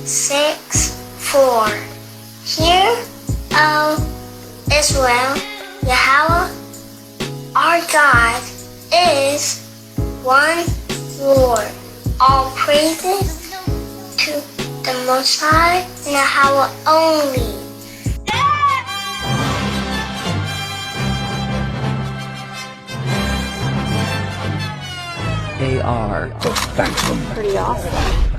6, 4. Hear, O Israel, Yahweh, our God, is one Lord. All praises to the Most High, Yahweh only. AR Spectrum. Pretty awesome.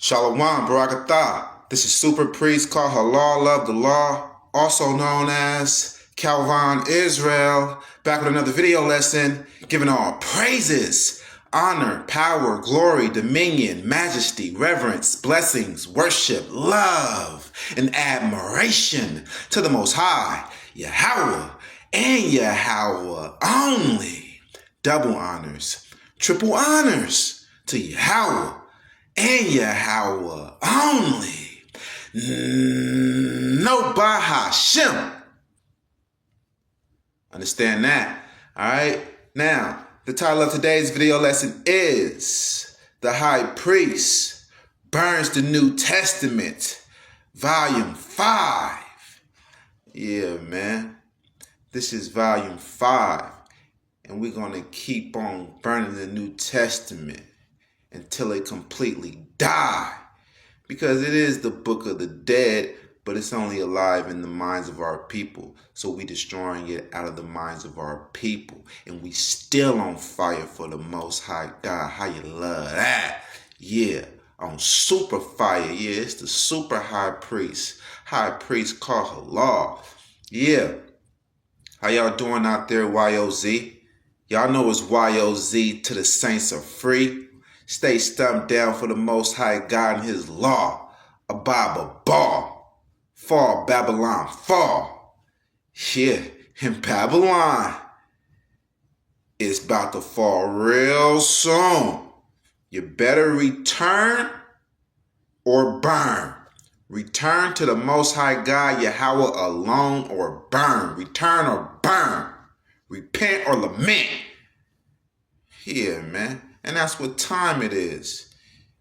Shalom, Barakatah. This is Super Priest Kalhalal of the Law, also known as Kalhalal Israel, back with another video lesson, giving all praises, honor, power, glory, dominion, majesty, reverence, blessings, worship, love, and admiration to the Most High, Yahweh, and Yahweh only. Double honors, triple honors to Yahweh and Yahweh only. No Bahashem. Understand that? All right. Now, the title of today's video lesson is The High Priest Burns the New Testament, Volume 5. Yeah, man. This is Volume 5. And we're going to keep on burning the New Testament until it completely die. Because it is the book of the dead, but it's only alive in the minds of our people. So we destroying it out of the minds of our people. And we still on fire for the Most High God. How you love that? Yeah, on super fire. Yeah, it's the super high priest. High priest Kalhalal. Yeah. How y'all doing out there, YOZ? Y'all know it's YOZ to the saints are free. Stay stumped down for the Most High God and His law. Ababa ball. Fall, Babylon, fall. Yeah, and Babylon is about to fall real soon. You better return or burn. Return to the Most High God, Yahweh alone, or burn. Return or burn. Repent or lament. Yeah, man. And that's what time it is.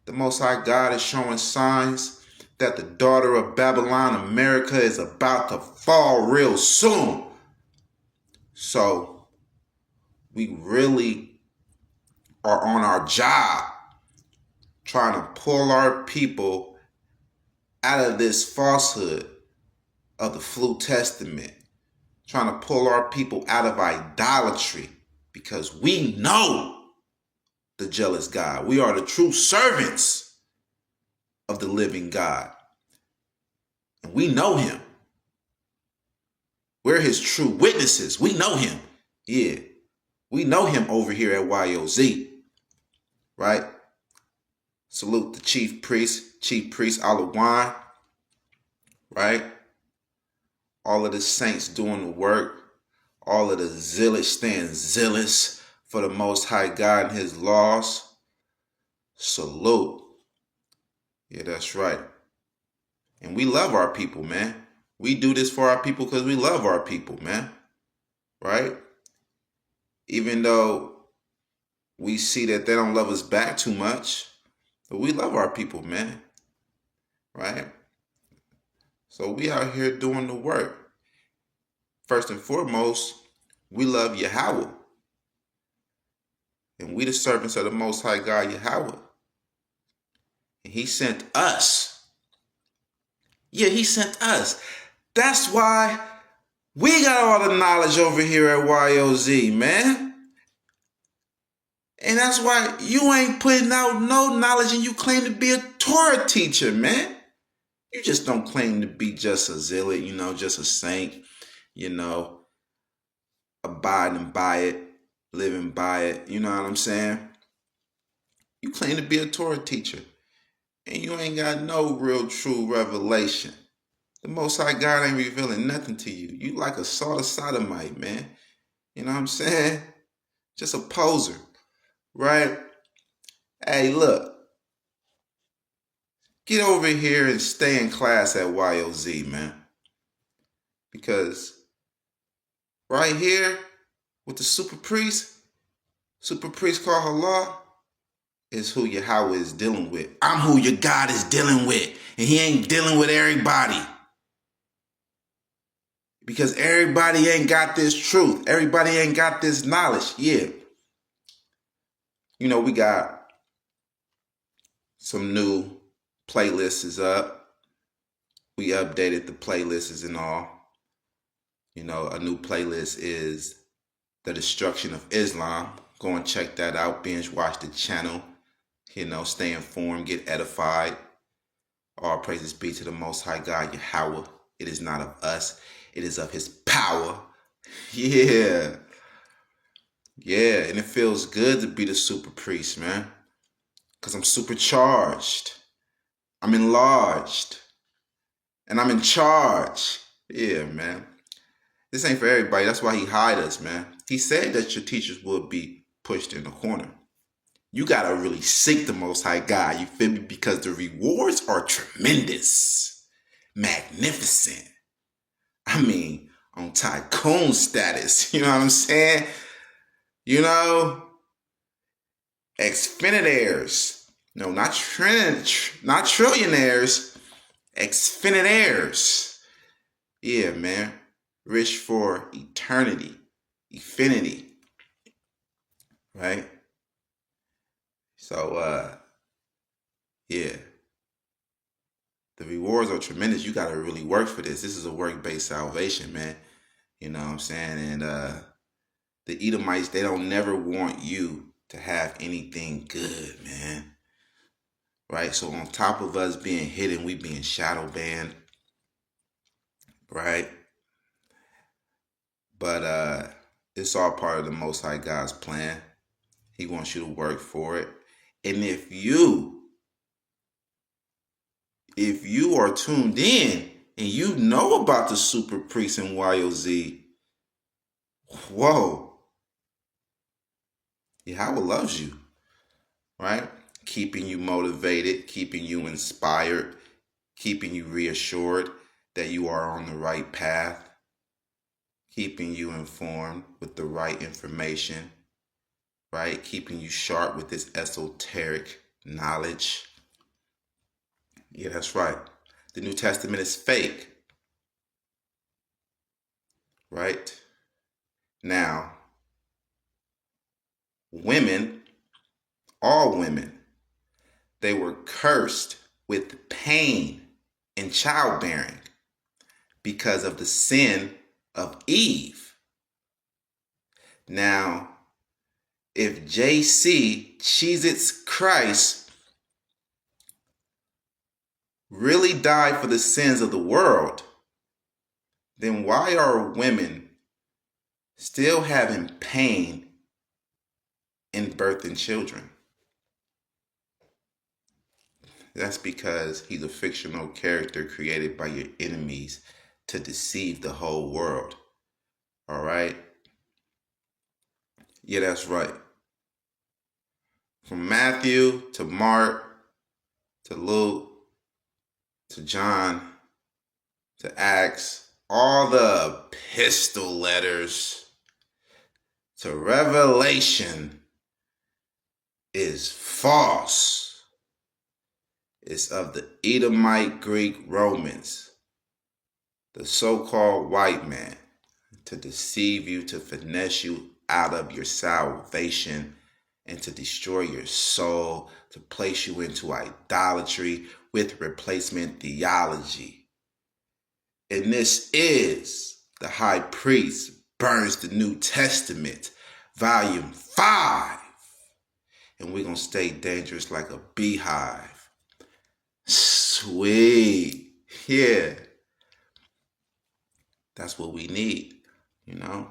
The Most High God is showing signs that the daughter of Babylon, America, is about to fall real soon. So we really are on our job trying to pull our people out of this falsehood of the Flu Testament. Trying to pull our people out of idolatry because we know the jealous God. We are the true servants of the living God. And we know Him. We're His true witnesses. We know Him. Yeah. We know Him over here at YOZ. Right? Salute the Chief Priest Alawan. Right? All of the saints doing the work. All of the zealous staying zealous for the Most High God and His laws. Salute. Yeah, that's right. And we love our people, man. We do this for our people because we love our people, man. Right? Even though we see that they don't love us back too much, but we love our people, man. Right? So we out here doing the work. First and foremost, we love Yahweh. And we the servants of the Most High God, Yahweh. And He sent us. Yeah, He sent us. That's why We got all the knowledge over here at YOZ, man. And that's why you ain't putting out no knowledge and you claim to be a Torah teacher, man. You just don't claim to be just a zealot, just a saint, abiding by it, living by it. You know what I'm saying? You claim to be a Torah teacher and you ain't got no real true revelation. The Most High God ain't revealing nothing to you. You like a sort of sodomite, man. You know what I'm saying? Just a poser, right? Hey, look. Get over here and stay in class at YOZ, man. Because right here with the super priest Kalhalal, is who Yahweh is dealing with. I'm who your God is dealing with. And he ain't dealing with everybody. Because everybody ain't got this truth. Everybody ain't got this knowledge. Yeah. We got some new playlists up. We updated the playlists and all. A new playlist is The Destruction of Islam. Go and check that out. Binge watch the channel. Stay informed, get edified. All praises be to the Most High God, Yahweh. It is not of us. It is of his power. Yeah. Yeah, and it feels good to be the super priest, man. Because I'm supercharged. I'm enlarged. And I'm in charge. Yeah, man. This ain't for everybody. That's why he hide us, man. He said that your teachers would be pushed in the corner. You got to really seek the Most High God, you feel me? Because the rewards are tremendous, magnificent. I mean, on tycoon status, you know what I'm saying? Exfinitaires. No, not trillionaires. Exfinitaires. Yeah, man. Rich for eternity. Infinity. Right? So, yeah. The rewards are tremendous. You got to really work for this. This is a work-based salvation, man. You know what I'm saying? And the Edomites, they don't never want you to have anything good, man. Right? So on top of us being hidden, we being shadow banned. Right? But it's all part of the Most High God's plan. He wants you to work for it. And if you are tuned in and you know about the super priest and YOZ, whoa, Yahweh loves you, right? Keeping you motivated, keeping you inspired, keeping you reassured that you are on the right path, keeping you informed with the right information, right? Keeping you sharp with this esoteric knowledge. Yeah, that's right. The New Testament is fake, right? Now, women, all women, they were cursed with pain in childbearing because of the sin of Eve. Now, if JC, Cheez-Its Christ, really died for the sins of the world, then why are women still having pain in birthing children? That's because he's a fictional character created by your enemies to deceive the whole world. All right? Yeah, that's right. From Matthew to Mark to Luke to John to Acts, all the epistle letters to Revelation is false. It's of the Edomite Greek Romans, the so-called white man, to deceive you, to finesse you out of your salvation, and to destroy your soul, to place you into idolatry with replacement theology. And this is The high priest burns the New Testament, Volume 5. And we're going to stay dangerous like a beehive. Sweet. Yeah. That's what we need, you know?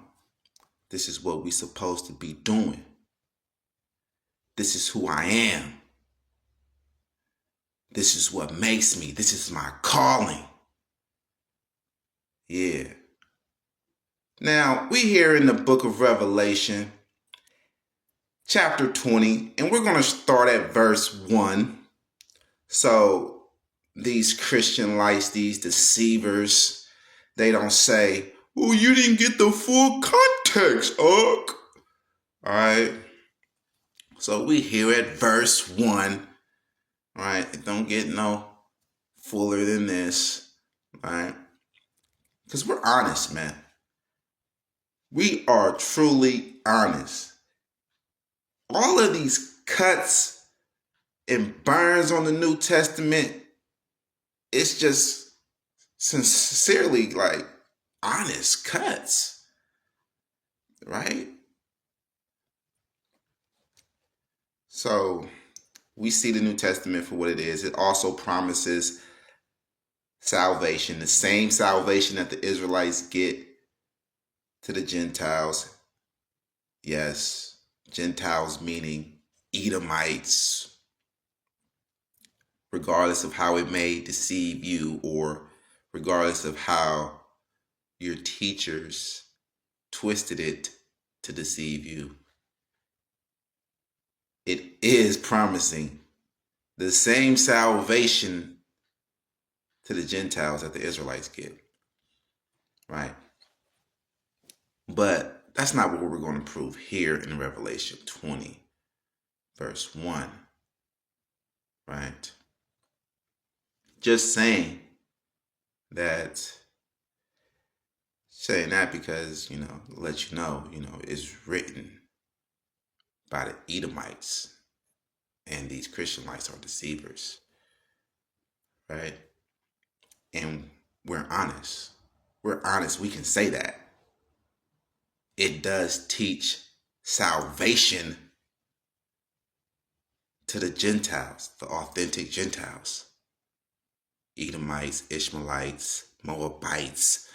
This is what we're supposed to be doing. This is who I am. This is what makes me. This is my calling. Yeah. Now, we here in the book of Revelation, chapter 20, and we're going to start at verse 1. So, these Christian lights, these deceivers, they don't say, oh, you didn't get the full context, Uck. All right. So, we here at verse 1. All right. It don't get no fuller than this. All right. Because we're honest, man. We are truly honest. All of these cuts and burns on the New Testament, it's just sincerely like honest cuts, right? So we see the New Testament for what it is. It also promises salvation, the same salvation that the Israelites get to the Gentiles. Yes, Gentiles meaning Edomites, regardless of how it may deceive you or regardless of how your teachers twisted it to deceive you. It is promising the same salvation to the Gentiles that the Israelites get, right? But that's not what we're going to prove here in Revelation 20, verse 1, right? Just saying that because, let you know, it's written by the Edomites, and these Christianites are deceivers, right? And we're honest. We're honest. We can say that. It does teach salvation to the Gentiles, the authentic Gentiles. Edomites, Ishmaelites, Moabites,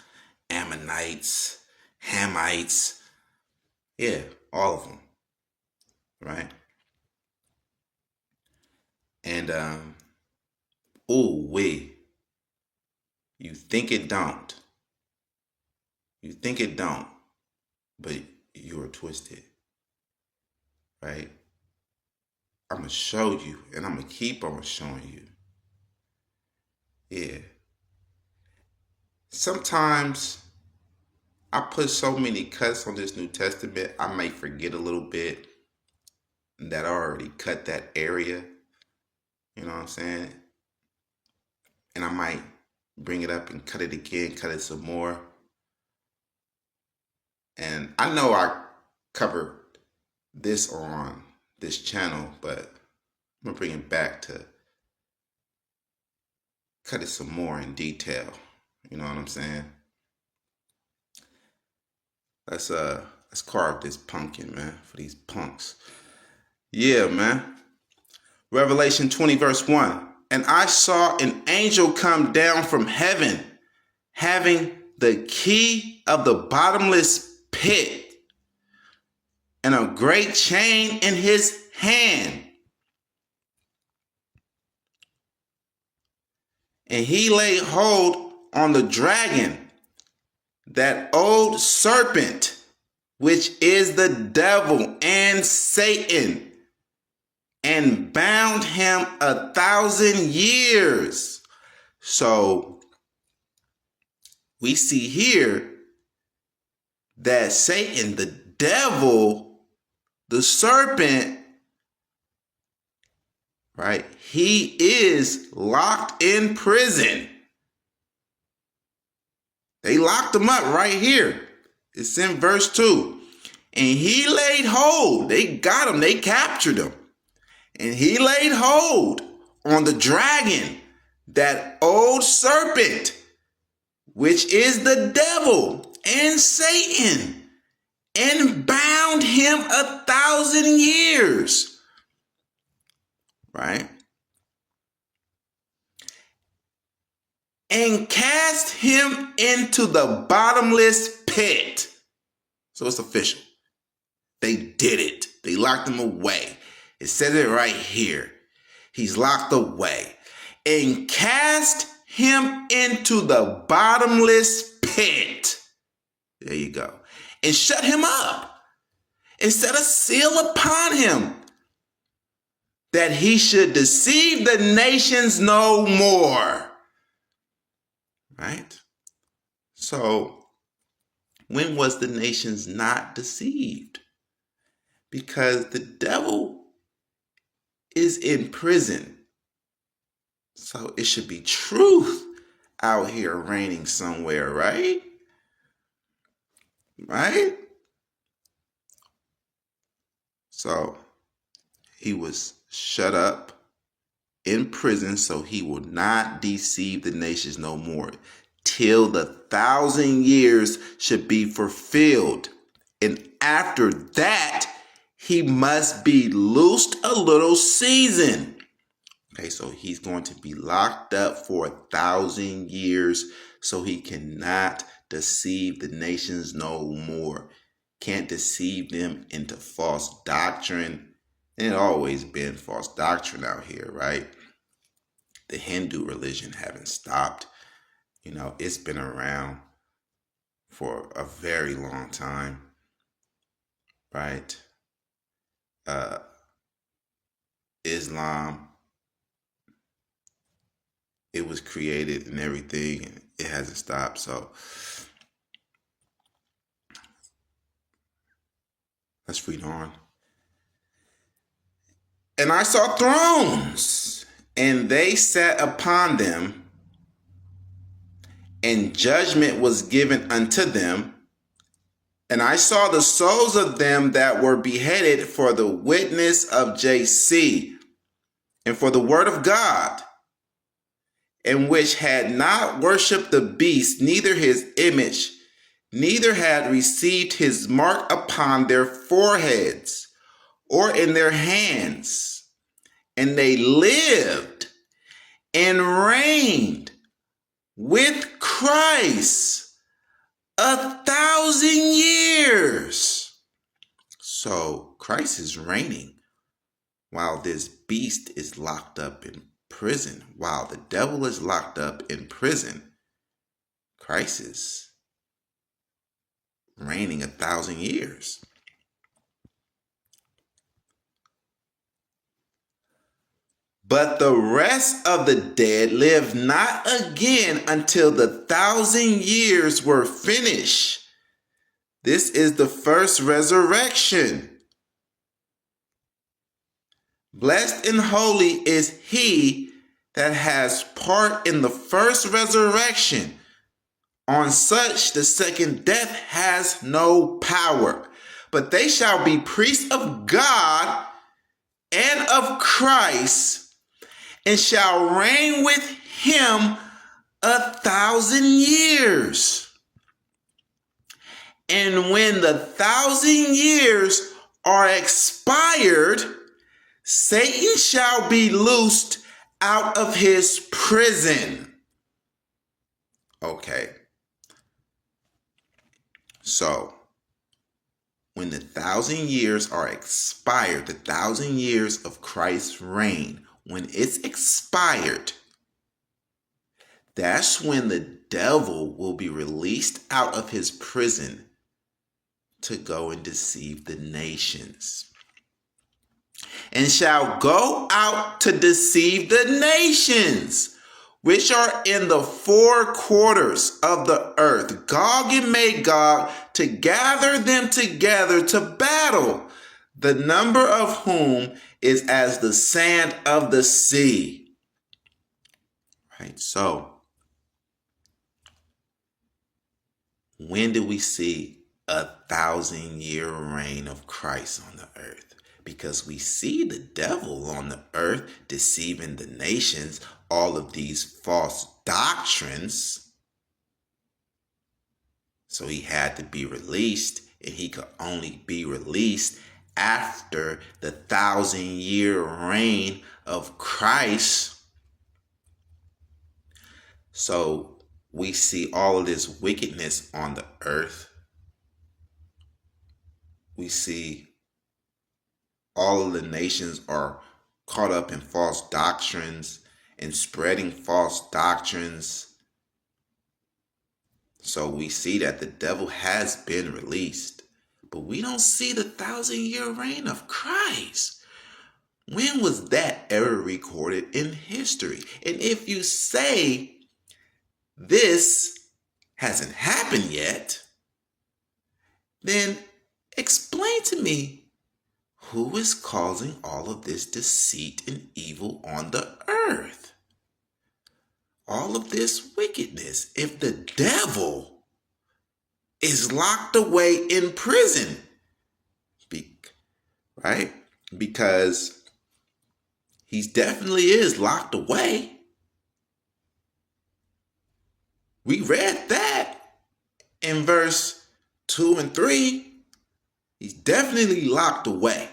Ammonites, Hamites. Yeah, all of them. Right? And, you think it don't. You think it don't, but you're twisted. Right? I'm going to show you, and I'm going to keep on showing you. Yeah. Sometimes I put so many cuts on this New Testament, I may forget a little bit that I already cut that area. You know what I'm saying? And I might bring it up and cut it again, cut it some more. And I know I covered this on this channel, but I'm going to bring it back to cut it some more in detail. You know what I'm saying? Let's carve this pumpkin, man, for these punks. Yeah, man. Revelation 20, verse 1. And I saw an angel come down from heaven, having the key of the bottomless pit and a great chain in his hand. And he laid hold on the dragon, that old serpent, which is the devil and Satan, and bound him 1,000 years. So we see here that Satan, the devil, the serpent, right? He is locked in prison. They locked him up right here. It's in verse 2. And he laid hold. They got him. They captured him. And he laid hold on the dragon, that old serpent, which is the devil and Satan and bound him 1,000 years. Right? And cast him into the bottomless pit. So it's official. They did it. They locked him away. It says it right here. He's locked away. And cast him into the bottomless pit. There you go. And shut him up. And set a seal upon him, that he should deceive the nations no more. Right? So, when was the nations not deceived? Because the devil is in prison. So it should be truth out here reigning somewhere, right? Right? So he was shut up in prison so he will not deceive the nations no more, till the 1,000 years should be fulfilled. And after that, he must be loosed a little season. Okay, so he's going to be locked up for 1,000 years so he cannot deceive the nations no more. Can't deceive them into false doctrine. And it always been false doctrine out here, right? The Hindu religion haven't stopped. You know, it's been around for a very long time, right? Islam, it was created and everything, and it hasn't stopped. So let's read on. And I saw thrones, and they sat upon them, and judgment was given unto them. And I saw the souls of them that were beheaded for the witness of JC, and for the word of God, and which had not worshipped the beast, neither his image, neither had received his mark upon their foreheads or in their hands. And they lived and reigned with Christ 1,000 years. So Christ is reigning while this beast is locked up in prison. While the devil is locked up in prison, Christ is reigning 1,000 years. But the rest of the dead lived not again until the 1,000 years were finished. This is the first resurrection. Blessed and holy is he that has part in the first resurrection. On such the second death has no power, but they shall be priests of God and of Christ, and shall reign with him 1,000 years. And when the 1,000 years are expired, Satan shall be loosed out of his prison. Okay. So, when the 1,000 years are expired, the 1,000 years of Christ's reign, when it's expired, that's when the devil will be released out of his prison to go and deceive the nations. And shall go out to deceive the nations, which are in the four quarters of the earth, Gog and Magog, to gather them together to battle, the number of whom is as the sand of the sea. Right, so when do we see 1,000-year reign of Christ on the earth? Because we see the devil on the earth deceiving the nations, all of these false doctrines. So he had to be released, and he could only be released after the 1,000-year reign of Christ. So we see all of this wickedness on the earth. We see all of the nations are caught up in false doctrines and spreading false doctrines. So we see that the devil has been released, but we don't see the 1,000-year reign of Christ. When was that ever recorded in history? And if you say this hasn't happened yet, then explain to me who is causing all of this deceit and evil on the earth? All of this wickedness. If the devil is locked away in prison, right? Because he definitely is locked away. We read that in verse 2 and 3. He's definitely locked away.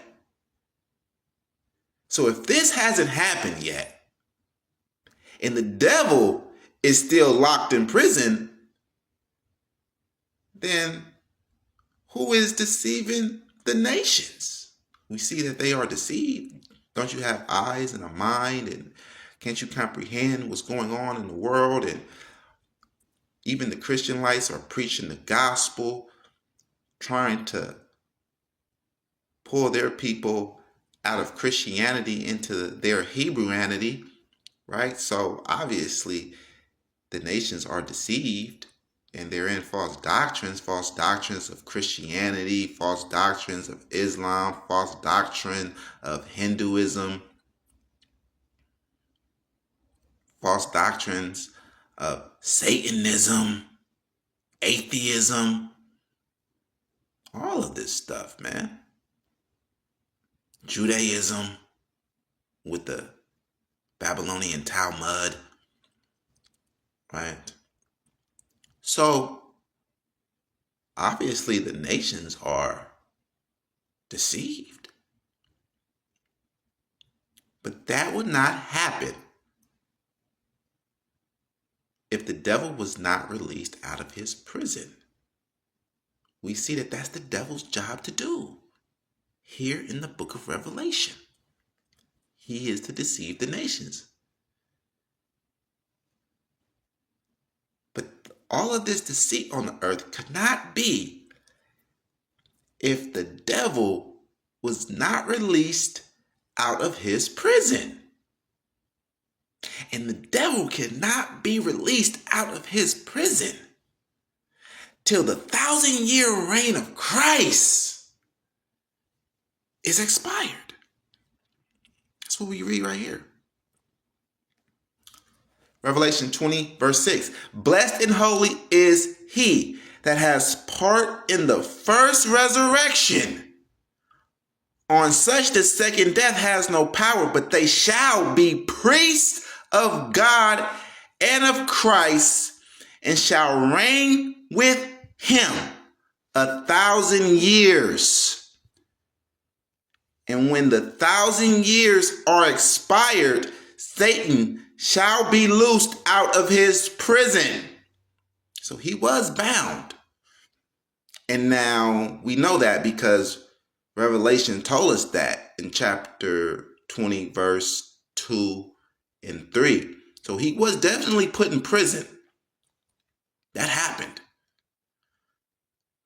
So if this hasn't happened yet, and the devil is still locked in prison, then who is deceiving the nations? We see that they are deceived. Don't you have eyes and a mind? And can't you comprehend what's going on in the world? And even the Christian lights are preaching the gospel, trying to pull their people out of Christianity into their Hebrewanity, right? So obviously the nations are deceived and they're in false doctrines of Christianity, false doctrines of Islam, false doctrine of Hinduism, false doctrines of Satanism, atheism, all of this stuff, man. Judaism with the Babylonian Talmud, right? So obviously the nations are deceived. But that would not happen if the devil was not released out of his prison. We see that that's the devil's job to do here in the book of Revelation. He is to deceive the nations. But all of this deceit on the earth could not be if the devil was not released out of his prison. And the devil cannot be released out of his prison till the 1,000-year reign of Christ is expired. That's what we read right here. Revelation 20, verse 6. Blessed and holy is he that has part in the first resurrection. On such the second death has no power, but they shall be priests of God and of Christ, and shall reign with him 1,000 years. And when the 1,000 years are expired, Satan shall be loosed out of his prison. So he was bound. And now we know that because Revelation told us that in chapter 20, verse 2 and 3. So he was definitely put in prison. That happened.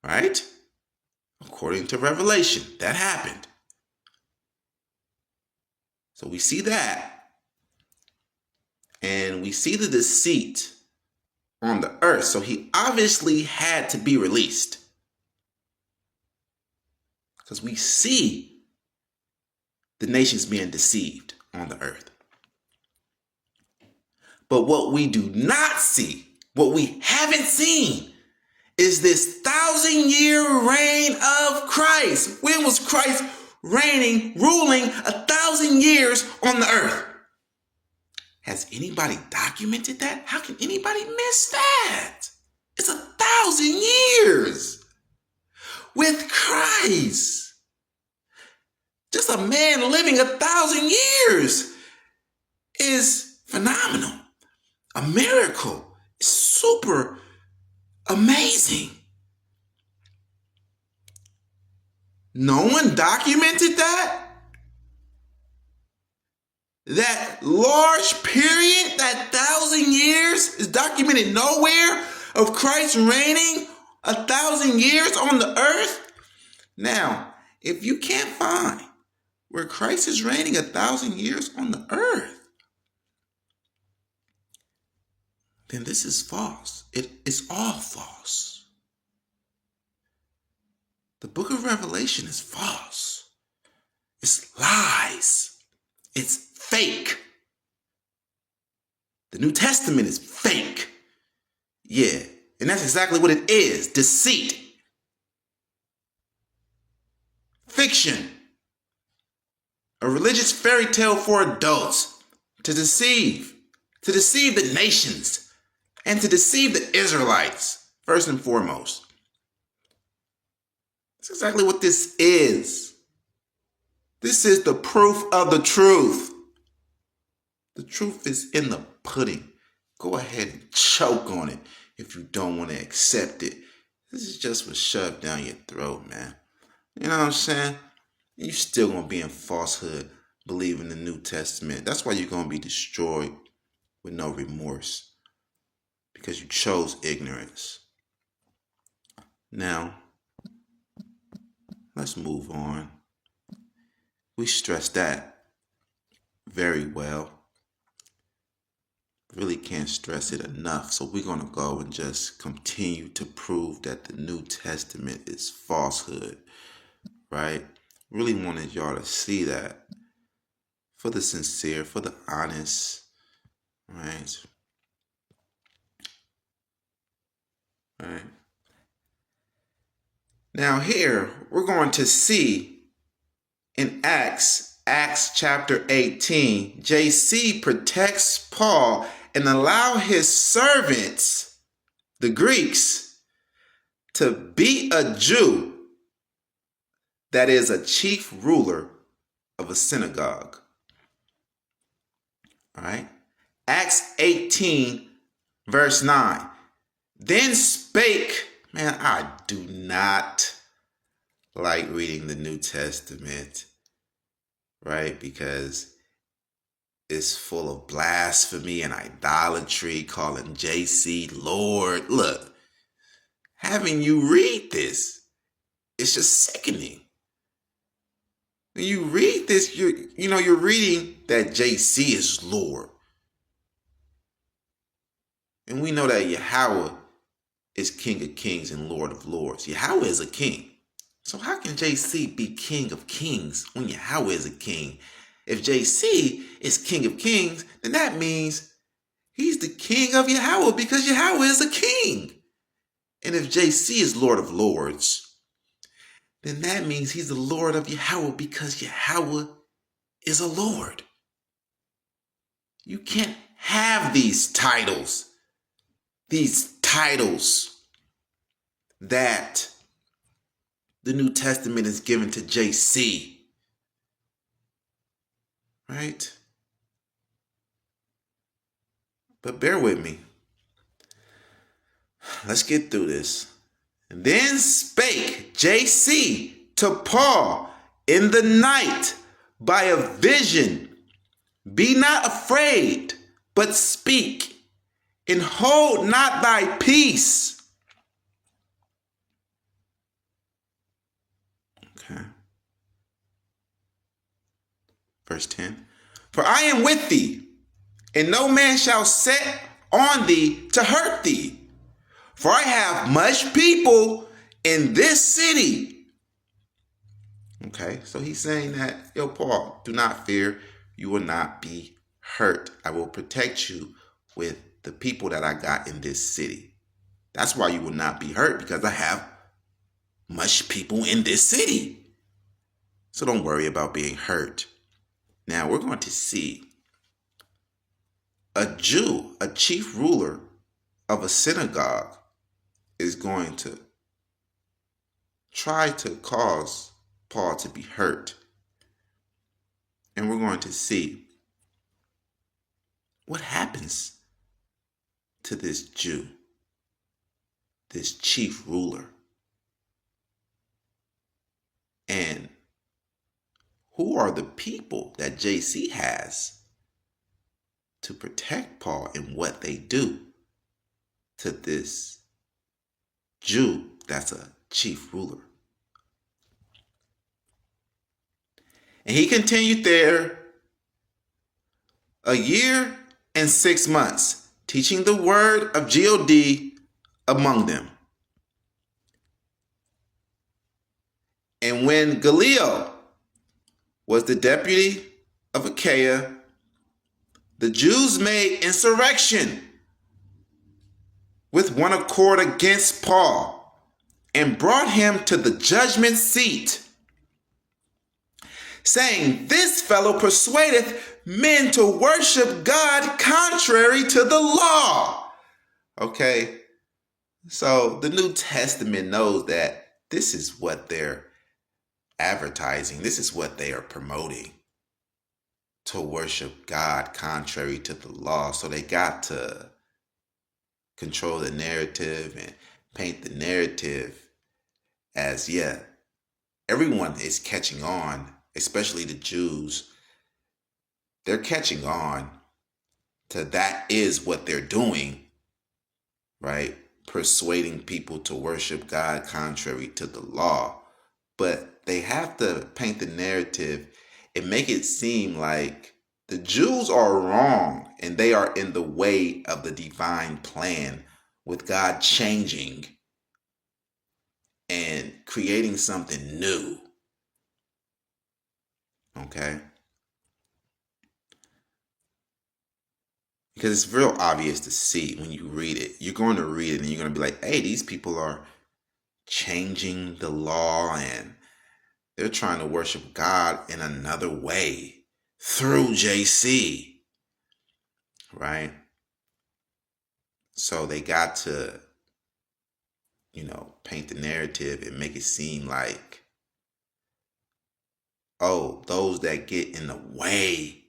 Right? According to Revelation, that happened. So we see that. And we see the deceit on the earth. So he obviously had to be released. Because we see the nations being deceived on the earth. But what we do not see, what we haven't seen, is this 1,000-year reign of Christ. When was Christ reigning, ruling 1,000 years on the earth? Has anybody documented that? How can anybody miss that? It's is 1,000 years with Christ. Just a man living 1,000 years is phenomenal. A miracle. It's super amazing. No one documented that? That large period, that 1,000 years is documented nowhere of Christ reigning 1,000 years on the earth? Now, if you can't find where Christ is reigning 1,000 years on the earth, then this is false. It is all false. The book of Revelation is false. It's lies. It's fake. The New Testament is fake. Yeah, and that's exactly what it is. Deceit. Fiction. A religious fairy tale for adults to deceive the nations, and to deceive the Israelites, first and foremost. That's exactly what this is. This is the proof of the truth. The truth is in the pudding. Go ahead and choke on it if you don't want to accept it. This is just what's shoved down your throat, man. You know what I'm saying? You're still going to be in falsehood, believing the New Testament. That's why you're going to be destroyed with no remorse. Because you chose ignorance. Now, let's move on. We stressed that very well. Really can't stress it enough. So we're going to go and just continue to prove that the New Testament is falsehood. Right? Really wanted y'all to see that. For the sincere, for the honest. Right? Right. Now here, we're going to see in Acts chapter 18, JC protects Paul and allow his servants, the Greeks, to beat a Jew that is a chief ruler of a synagogue. All right. Acts 18, verse 9. Then spake, man, I do not like reading the New Testament, right? Because it's full of blasphemy and idolatry, calling JC Lord. Look, having you read this, it's just sickening. When you read this, you're reading that JC is Lord. And we know that Yahweh is King of Kings and Lord of Lords. Yahweh is a king. So how can JC be King of Kings when Yahweh is a king? If JC is King of Kings, then that means he's the King of Yahweh because Yahweh is a king. And if JC is Lord of Lords, then that means he's the Lord of Yahweh because Yahweh is a Lord. You can't have these titles that the New Testament is given to JC. Right? But bear with me. Let's get through this. And then spake JC to Paul in the night by a vision. Be not afraid, but speak, and hold not thy peace. Okay. Verse 10. For I am with thee, and no man shall set on thee to hurt thee. For I have much people in this city. Okay, so he's saying that, yo, Paul, do not fear. You will not be hurt. I will protect you with the people that I got in this city. That's why you will not be hurt, because I have much people in this city. So don't worry about being hurt. Now we're going to see a Jew, a chief ruler of a synagogue, is going to try to cause Paul to be hurt. And we're going to see what happens to this Jew, this chief ruler, and who are the people that JC has to protect Paul and what they do to this Jew that's a chief ruler. And he continued there a year and 6 months, teaching the word of God among them. And when Gallio was the deputy of Achaia, the Jews made insurrection with one accord against Paul and brought him to the judgment seat, saying, "This fellow persuadeth men to worship God contrary to the law." Okay, so the New Testament knows that this is what they're advertising. This is what they are promoting, to worship God contrary to the law. So they got to control the narrative and paint the narrative as, yeah, everyone is catching on, especially the Jews. They're catching on to that is what they're doing, right? Persuading people to worship God contrary to the law. But they have to paint the narrative and make it seem like the Jews are wrong and they are in the way of the divine plan with God changing and creating something new. Okay? Because it's real obvious to see when you read it. You're going to read it and you're going to be like, hey, these people are changing the law and they're trying to worship God in another way through JC, right? So they got to, paint the narrative and make it seem like, oh, those that get in the way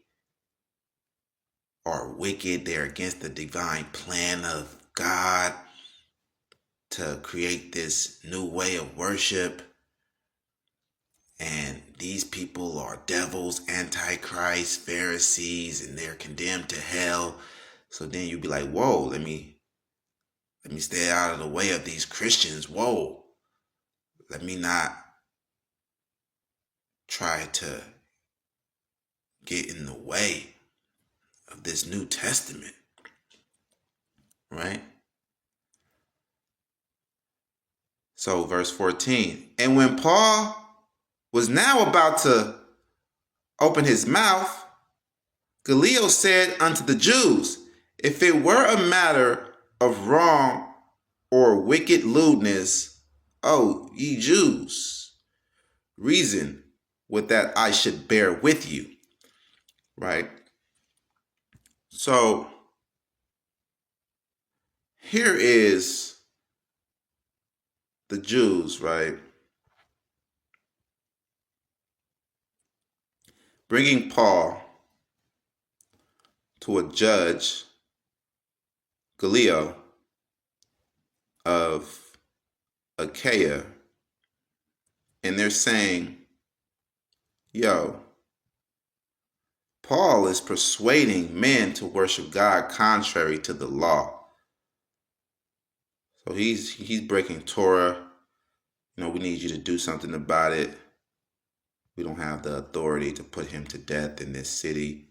are wicked. They're against the divine plan of God to create this new way of worship. And these people are devils, antichrist, Pharisees, and they're condemned to hell. So then you'd be like, whoa, let me stay out of the way of these Christians. Whoa, let me not try to get in the way of this New Testament, right? So verse 14, and when Paul was now about to open his mouth, Gallio said unto the Jews, if it were a matter of wrong or wicked lewdness, O ye Jews, reason with that I should bear with you, right? So here is the Jews, right? Bringing Paul to a judge, Gallio of Achaia, and they're saying, yo, Paul is persuading men to worship God contrary to the law. So he's breaking Torah. We need you to do something about it. We don't have the authority to put him to death in this city.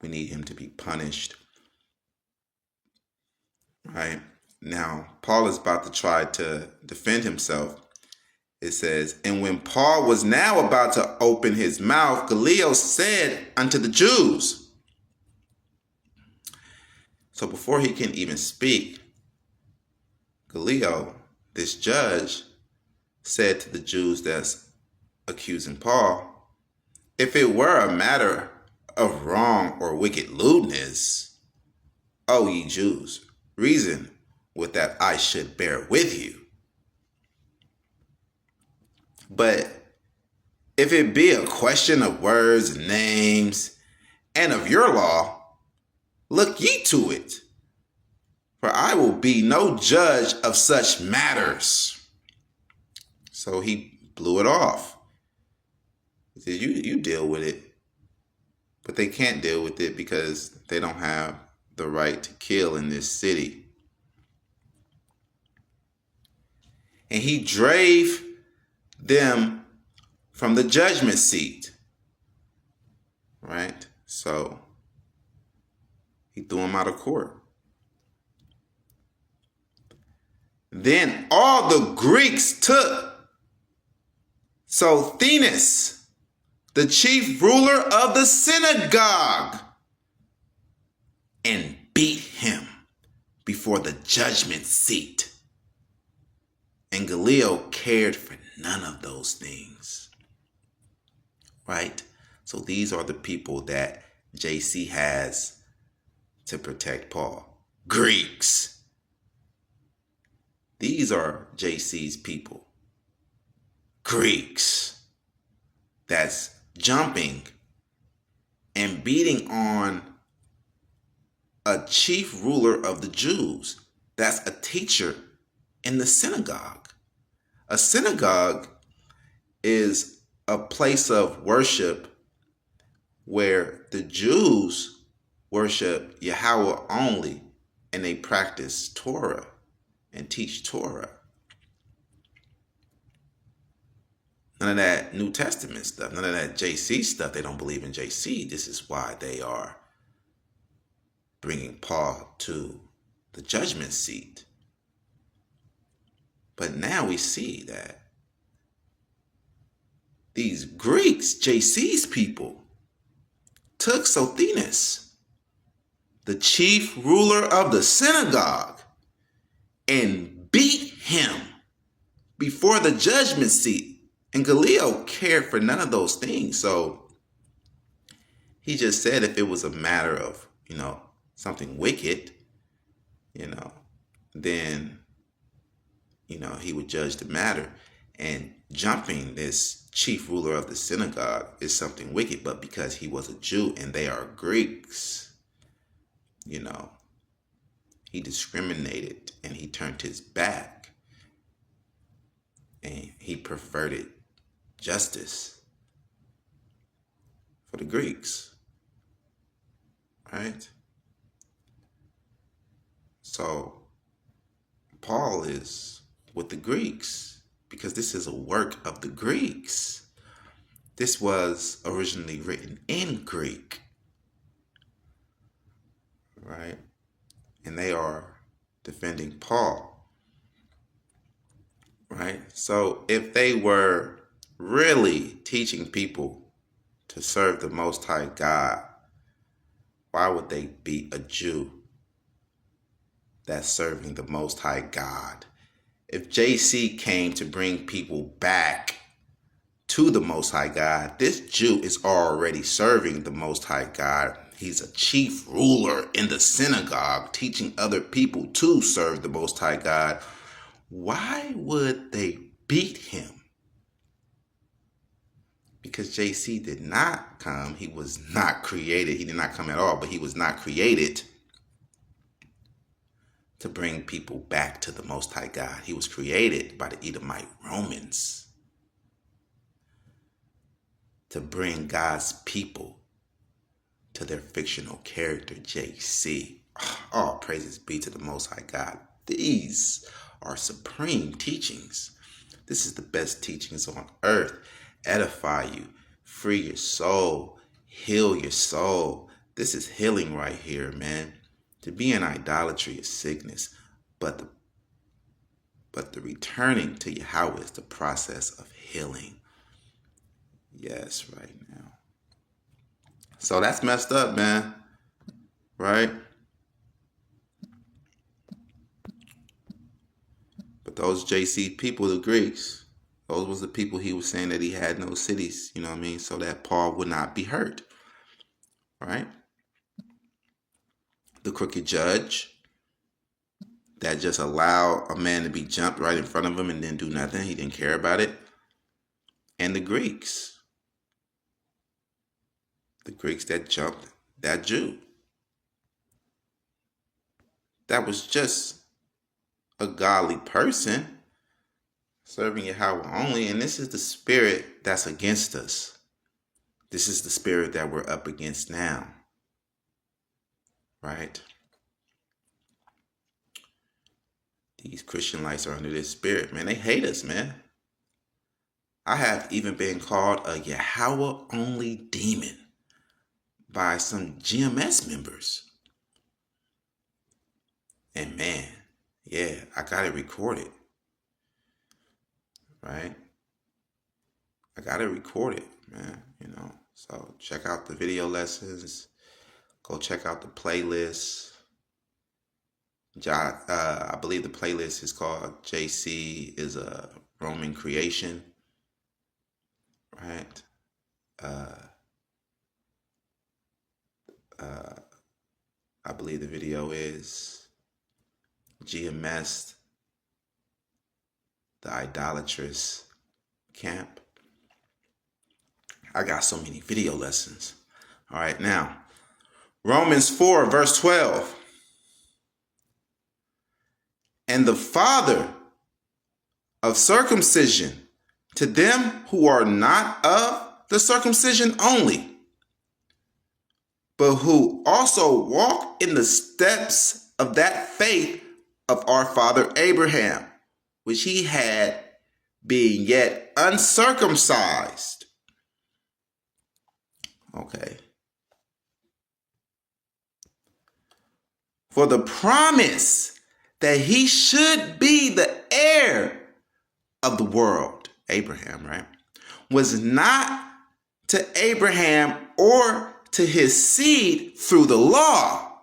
We need him to be punished. Right? Now, Paul is about to try to defend himself. It says, and when Paul was now about to open his mouth, Gallio said unto the Jews. So before he can even speak, Gallio, this judge, said to the Jews that's accusing Paul, if it were a matter of wrong or wicked lewdness, O ye Jews, reason with that I should bear with you. But if it be a question of words and names and of your law, look ye to it. For I will be no judge of such matters. So he blew it off. He said, you deal with it. But they can't deal with it because they don't have the right to kill in this city. And he drave them from the judgment seat. Right? So he threw them out of court. Then all the Greeks took Sosthenes, the chief ruler of the synagogue, and beat him before the judgment seat. And Gamaliel cared for none of those things. Right? So these are the people that JC has to protect Paul. Greeks. These are JC's people. Greeks. That's jumping and beating on a chief ruler of the Jews. That's a teacher in the synagogue. A synagogue is a place of worship where the Jews worship Yahweh only and they practice Torah and teach Torah. None of that New Testament stuff, none of that JC stuff. They don't believe in JC. This is why they are bringing Paul to the judgment seat. But now we see that these Greeks, JC's people, took Sosthenes, the chief ruler of the synagogue, and beat him before the judgment seat. And Gamaliel cared for none of those things. So he just said if it was a matter of, something wicked, then, he would judge the matter. And jumping this chief ruler of the synagogue is something wicked. But because he was a Jew and they are Greeks, he discriminated and he turned his back and he perverted justice for the Greeks, right? So Paul is with the Greeks because this is a work of the Greeks. This was originally written in Greek, right? And they are defending Paul, right? So if they were really teaching people to serve the Most High God, why would they beat a Jew that's serving the Most High God? If JC came to bring people back to the Most High God, this Jew is already serving the Most High God. He's a chief ruler in the synagogue, teaching other people to serve the Most High God. Why would they beat him? Because JC did not come. He was not created. He did not come at all, but he was not created to bring people back to the Most High God. He was created by the Edomite Romans to bring God's people to their fictional character, JC. All praises be to the Most High God. These are supreme teachings. This is the best teachings on earth. Edify you, free your soul, heal your soul. This is healing right here, man. To be in idolatry is sickness, but the returning to Yahweh is the process of healing. Yes, right now. So that's messed up, man. Right? But those JC people, the Greeks, those was the people he was saying that he had no cities, so that Paul would not be hurt. Right? The crooked judge, that just allowed a man to be jumped right in front of him and didn't do nothing. He didn't care about it. And the Greeks that jumped that Jew. That was just a godly person serving Yahweh only. And this is the spirit that's against us. This is the spirit that we're up against now. Right? These Christian lights are under this spirit, man. They hate us, man. I have even been called a Yahweh only demon by some GMS members. And man, yeah, I got it recorded. Right? I got it recorded, man. So check out the video lessons. Go check out the playlist. I believe the playlist is called JC is a Roman Creation. Right? I believe the video is GMS, the idolatrous camp. I got so many video lessons. All right, now, Romans 4, verse 12. And the father of circumcision to them who are not of the circumcision only, but who also walk in the steps of that faith of our father Abraham, which he had being yet uncircumcised. Okay. For the promise that he should be the heir of the world, Abraham, right, was not to Abraham or to his seed through the law,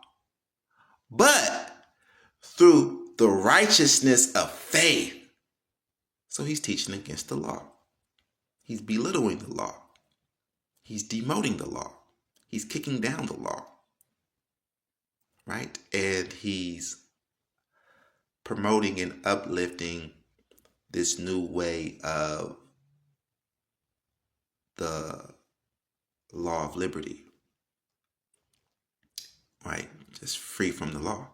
but through the righteousness of faith. So he's teaching against the law. He's belittling the law. He's demoting the law. He's kicking down the law. Right? And he's promoting and uplifting this new way of the law of liberty. Right? Just free from the law.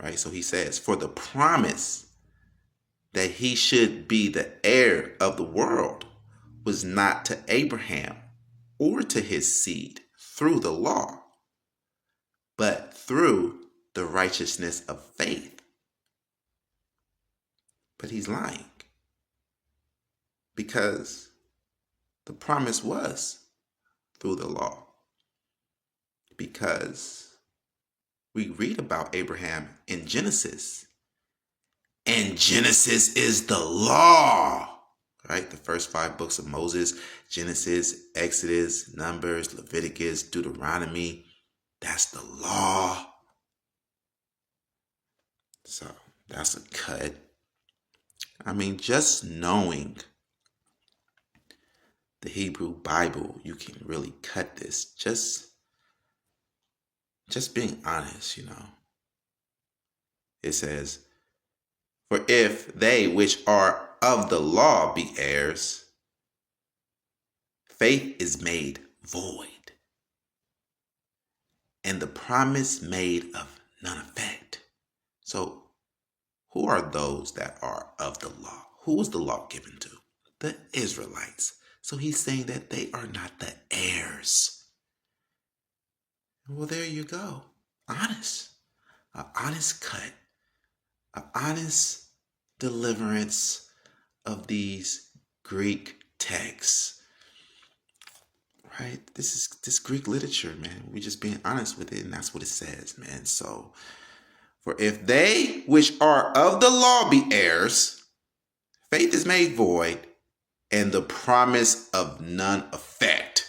Right? So he says, for the promise that he should be the heir of the world was not to Abraham or to his seed through the law, but through the righteousness of faith. But he's lying, because the promise was through the law. Because we read about Abraham in Genesis, and Genesis is the law. Right? The first 5 books of Moses, Genesis, Exodus, Numbers, Leviticus, Deuteronomy. That's the law. So that's a cut. I mean, just knowing the Hebrew Bible, you can really cut this. Just being honest, It says, for if they which are of the law be heirs, faith is made void, and the promise made of none effect. So who are those that are of the law? Who was the law given to? The Israelites. So he's saying that they are not the heirs. Well, there you go. Honest. An honest cut. An honest deliverance of these Greek texts. Right? This Greek literature, man. We're just being honest with it, and that's what it says, man. So, for if they which are of the law be heirs, faith is made void, and the promise of none effect.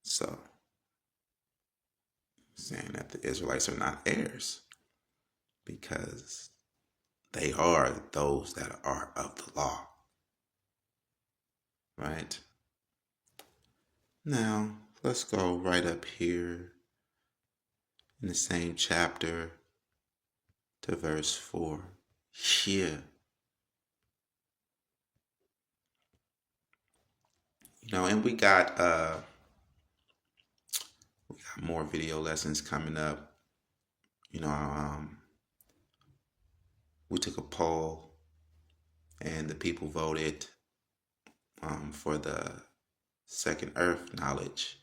So, saying that the Israelites are not heirs, because they are those that are of the law. Right? Now, let's go right up here in the same chapter to verse 4. Here. And we got more video lessons coming up. We took a poll and the people voted for the second earth knowledge.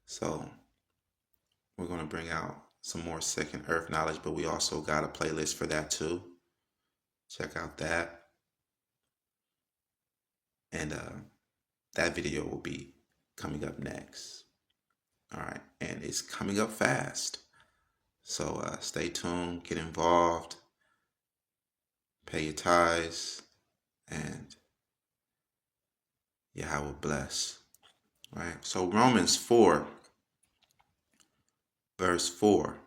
So we're going to bring out some more second earth knowledge, but we also got a playlist for that too. Check out that. And that video will be coming up next. All right. And it's coming up fast. So stay tuned, get involved, pay your tithes, and Yahweh bless. All right. So Romans 4, verse 4.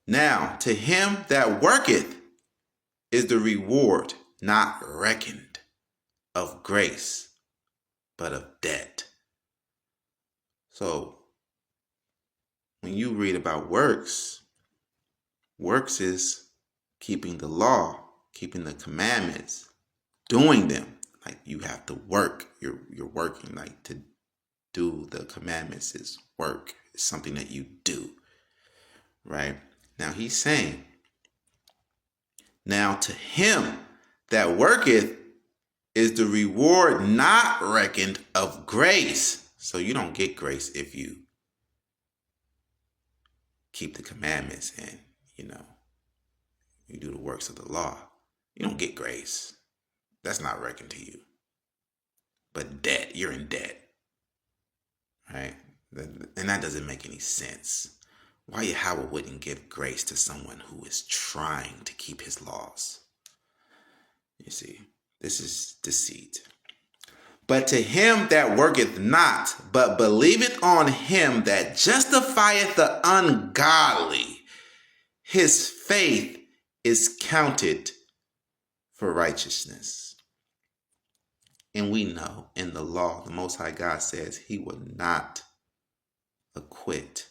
Now to him that worketh is the reward not reckoned of grace, but of debt. So when you read about works is keeping the law, keeping the commandments, doing them. Like you have to work. You're working. Like to do the commandments is work. It's something that you do. Right? Now he's saying, now to him that worketh is the reward not reckoned of grace. So you don't get grace if you keep the commandments and, you do the works of the law. You don't get grace. That's not reckoned to you. But debt, you're in debt. Right? And that doesn't make any sense. Why Yahweh wouldn't give grace to someone who is trying to keep his laws? You see, this is deceit. But to him that worketh not, but believeth on him that justifieth the ungodly, his faith is counted for righteousness. And we know in the law, the Most High God says he will not acquit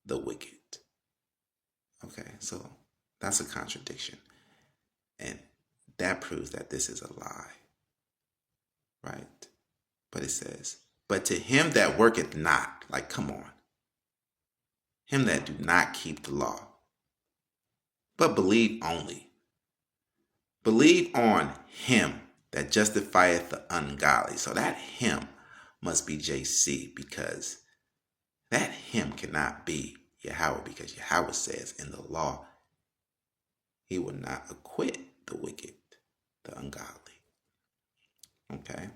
the wicked. Okay, so that's a contradiction. And that proves that this is a lie. Right? But it says, but to him that worketh not, like come on, him that do not keep the law, but believe only. Believe on him that justifieth the ungodly. So that him must be JC, because that him cannot be Yahweh, because Yahweh says in the law, he will not acquit the wicked, the ungodly. Okay?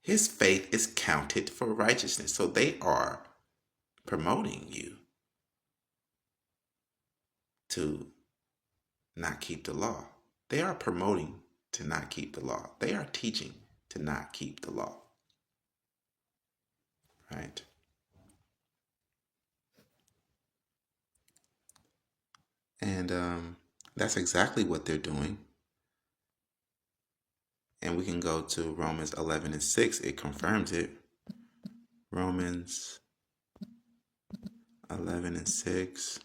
His faith is counted for righteousness. So they are promoting you to not keep the law. They are promoting to not keep the law. They are teaching to not keep the law. Right? And that's exactly what they're doing. And we can go to Romans 11 and 6. It confirms it. Romans 11 and 6.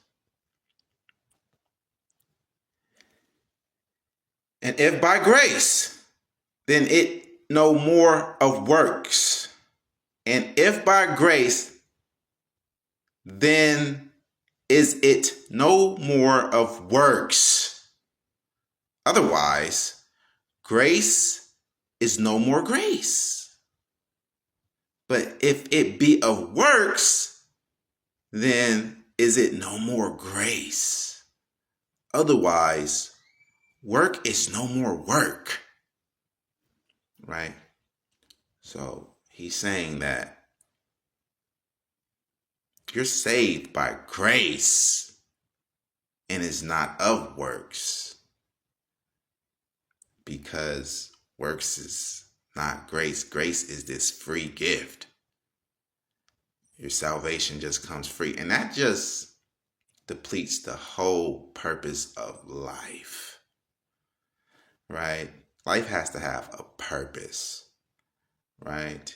And if by grace, then it no more of works. And if by grace, then is it no more of works. Otherwise, grace is no more grace. But if it be of works, then is it no more grace. Otherwise, work is no more work. Right? So he's saying that you're saved by grace and is not of works, because works is not grace. Grace is this free gift. Your salvation just comes free. And that just depletes the whole purpose of life. Right? Life has to have a purpose. right?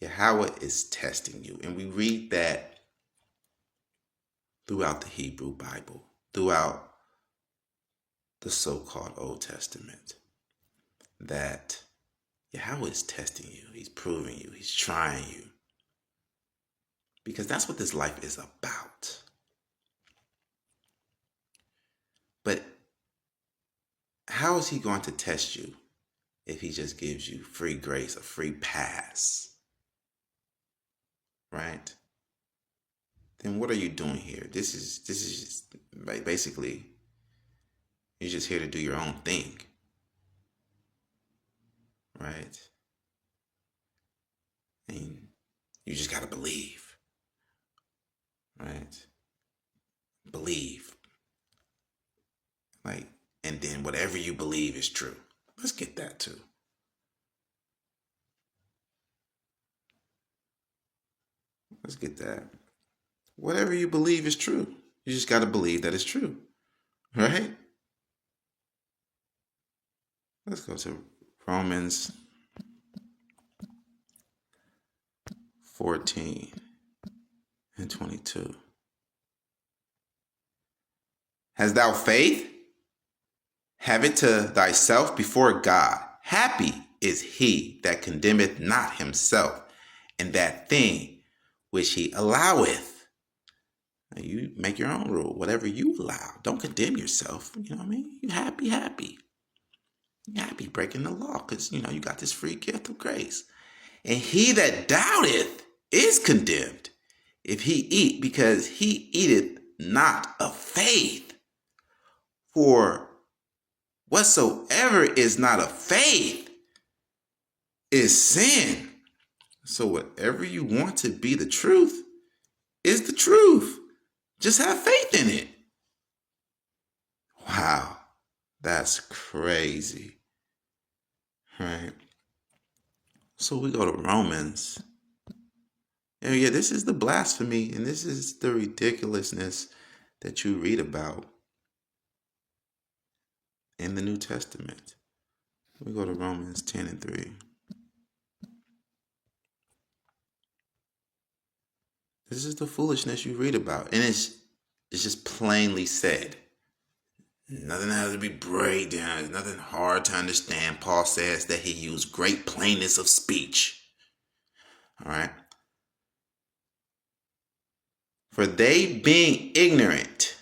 Yahweh is testing you. And we read that throughout the Hebrew Bible, throughout the so-called Old Testament, that Yahweh is testing you. He's proving you. He's trying you. Because that's what this life is about. But how is he going to test you if he just gives you free grace, a free pass? Right? Then what are you doing here? This is just basically, you're just here to do your own thing. Right? And you just got to believe. Right? Believe. Like, and then whatever you believe is true. Let's get that too. Let's get that. Whatever you believe is true. You just got to believe that it's true. Right? Let's go to Romans 14 and 22. Hast thou faith? Have it to thyself before God. Happy is he that condemneth not himself, and that thing which he alloweth. Now you make your own rule, whatever you allow. Don't condemn yourself. You know what I mean? You happy. You're happy breaking the law because, you got this free gift of grace. And he that doubteth is condemned if he eat, because he eateth not of faith. For whatsoever is not of faith is sin. So whatever you want to be the truth is the truth. Just have faith in it. Wow, that's crazy. Right? So we go to Romans. And yeah, this is the blasphemy and this is the ridiculousness that you read about in the New Testament. We go to Romans 10 and 3. This is the foolishness you read about. And it's just plainly said. Nothing has to be break down. There's nothing hard to understand. Paul says that he used great plainness of speech. All right. For they being ignorant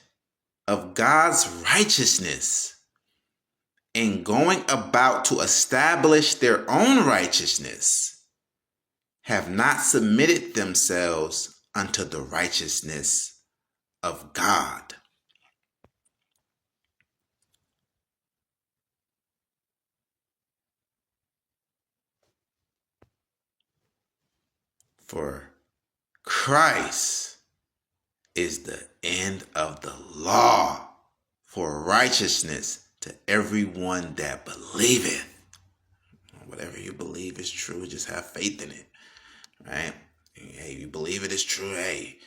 of God's righteousness and going about to establish their own righteousness, have not submitted themselves unto the righteousness of God. For Christ is the end of the law for righteousness to everyone that believeth. Whatever you believe is true, just have faith in it, right? Hey, you believe it is true, hey.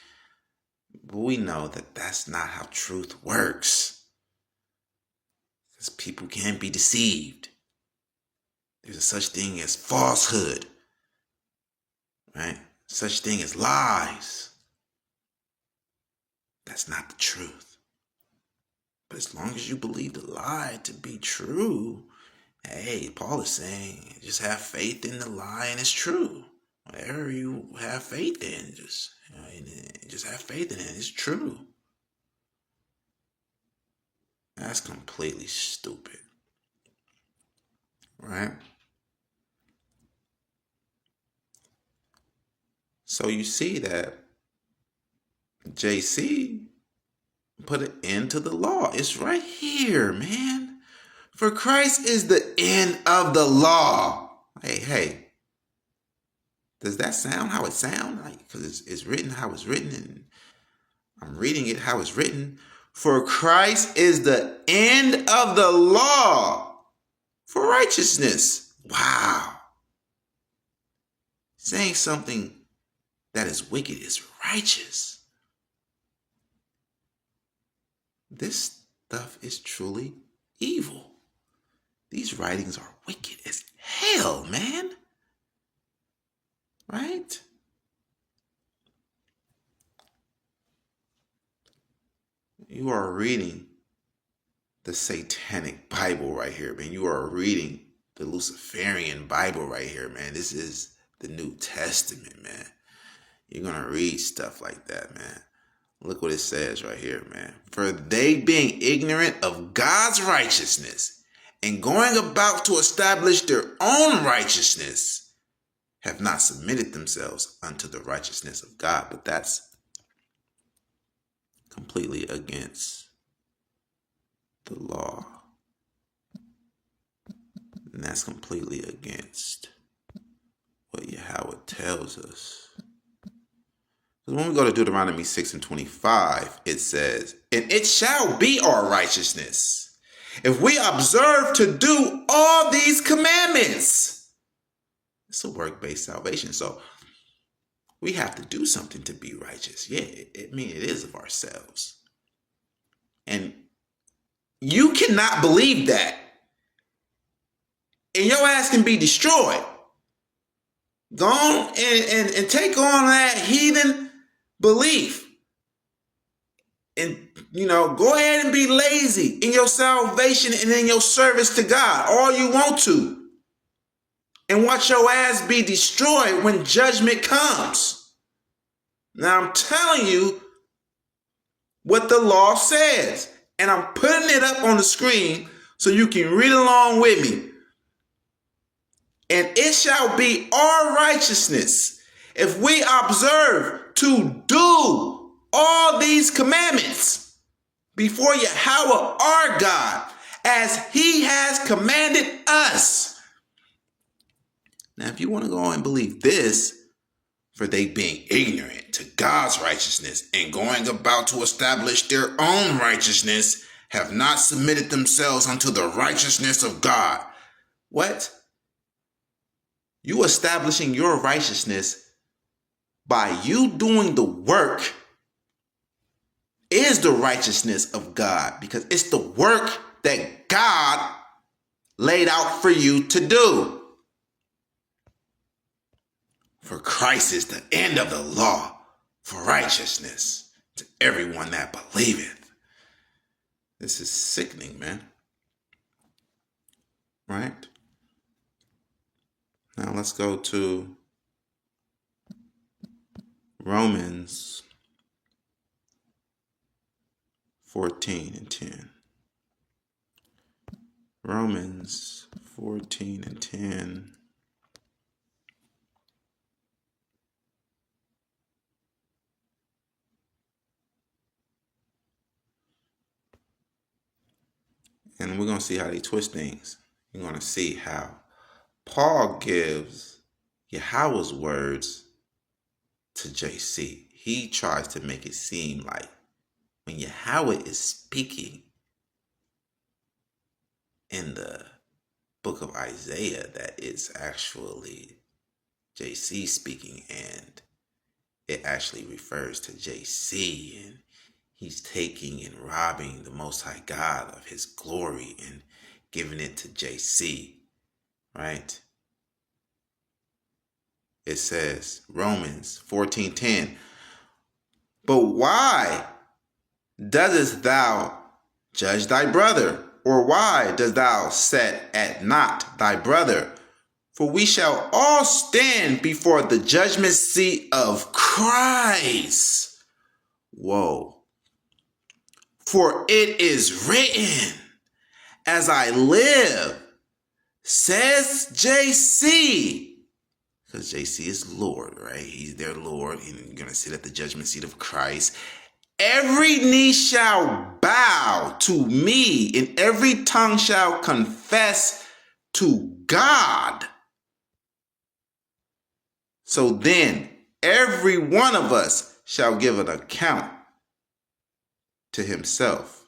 But we know that that's not how truth works. Because people can be deceived. There's a such thing as falsehood, right? Such thing as lies. That's not the truth. But as long as you believe the lie to be true, hey, Paul is saying, just have faith in the lie and it's true. Whatever you have faith in, just have faith in it. It's true. That's completely stupid. Right? So you see that JC put an end to the law. It's right here, man. For Christ is the end of the law. Hey. Does that sound how it sounds? Because it's written how it's written, and I'm reading it how it's written. For Christ is the end of the law for righteousness. Wow. Saying something that is wicked is righteous. This stuff is truly evil. These writings are wicked as hell, man. Right? You are reading the satanic Bible right here, man. You are reading the Luciferian Bible right here, man. This is the New Testament, man. You're going to read stuff like that, man. Look what it says right here, man. For they being ignorant of God's righteousness and going about to establish their own righteousness have not submitted themselves unto the righteousness of God. But that's completely against the law. And that's completely against what Yahweh tells us. When we go to Deuteronomy 6:25, it says, and it shall be our righteousness if we observe to do all these commandments. It's a work-based salvation. So we have to do something to be righteous. Yeah, it is of ourselves. And you cannot believe that, and your ass can be destroyed. Go on and take on that heathen belief. And, go ahead and be lazy in your salvation and in your service to God all you want to. And watch your ass be destroyed when judgment comes. Now, I'm telling you what the law says. And I'm putting it up on the screen so you can read along with me. And it shall be our righteousness if we observe to do all these commandments before Yahweh our God, as he has commanded us. Now, if you want to go and believe this, for they being ignorant to God's righteousness and going about to establish their own righteousness, have not submitted themselves unto the righteousness of God. What? You establishing your righteousness by you doing the work is the righteousness of God, because it's the work that God laid out for you to do. For Christ is the end of the law for righteousness to everyone that believeth. This is sickening, man. Right? Now let's go to Romans 14:10. Romans 14:10. And we're going to see how they twist things. You're going to see how Paul gives Yahweh's words to JC. He tries to make it seem like when Yahweh is speaking in the book of Isaiah, that it's actually JC speaking, and it actually refers to JC, and he's taking and robbing the Most High God of his glory and giving it to JC, right? It says, Romans 14:10, but why doest thou judge thy brother? Or why dost thou set at naught thy brother? For we shall all stand before the judgment seat of Christ. Whoa. For it is written, as I live, says JC. Because JC is Lord, right? He's their Lord, and you're going to sit at the judgment seat of Christ. Every knee shall bow to me, and every tongue shall confess to God. So then, every one of us shall give an account to himself,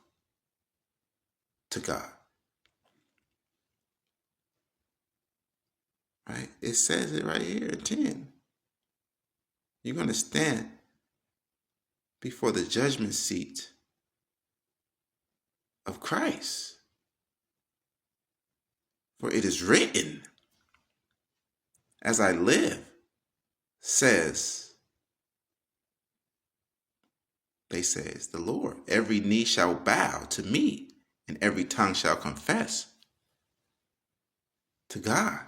to God. Right? It says it right here at 10. You're going to stand before the judgment seat of Christ. For it is written, as I live, says the Lord. Every knee shall bow to me, and every tongue shall confess to God.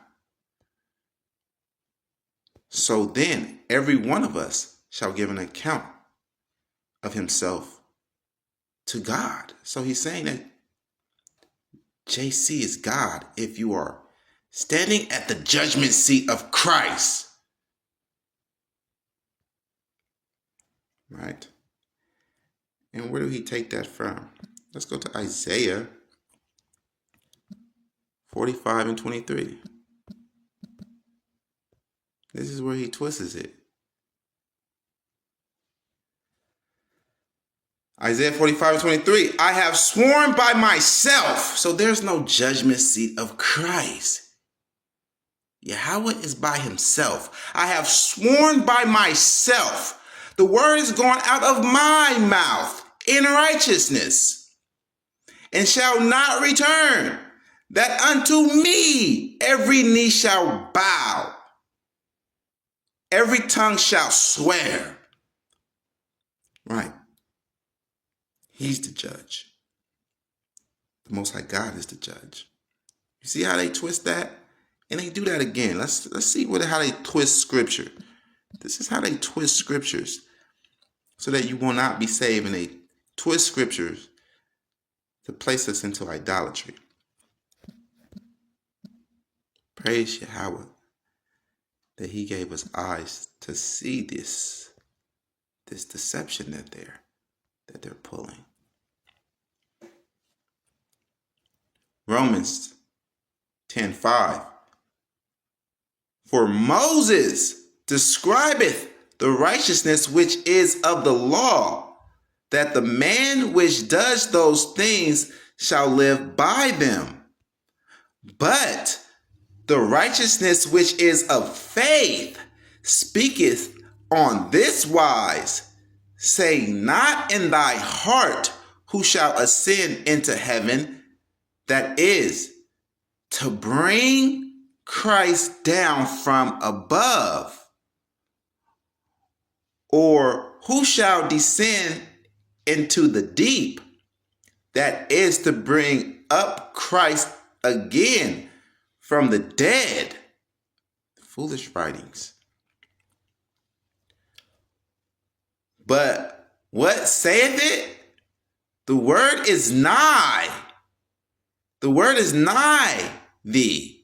So then, every one of us shall give an account of himself to God. So he's saying that JC is God if you are standing at the judgment seat of Christ. Right? And where do he take that from? Let's go to Isaiah 45 and 23. This is where he twists it. Isaiah 45 and 23. I have sworn by myself. So there's no judgment seat of Christ. Yahweh is by himself. I have sworn by myself. The word is gone out of my mouth in righteousness, and shall not return, that unto me every knee shall bow, every tongue shall swear. Right. He's the judge. The Most High God is the judge. You see how they twist that? And they do that again. Let's see how they twist scripture. This is how they twist scriptures so that you will not be saved. And they twist scriptures to place us into idolatry. Praise Yahweh that he gave us eyes to see this deception that they're pulling. Romans 10:5. For Moses describeth the righteousness which is of the law, that the man which does those things shall live by them. But the righteousness which is of faith speaketh on this wise, say not in thy heart, who shall ascend into heaven, that is, to bring Christ down from above, or who shall descend into the deep, that is, to bring up Christ again from the dead. Foolish writings. But what saith it? The word is nigh. The word is nigh thee,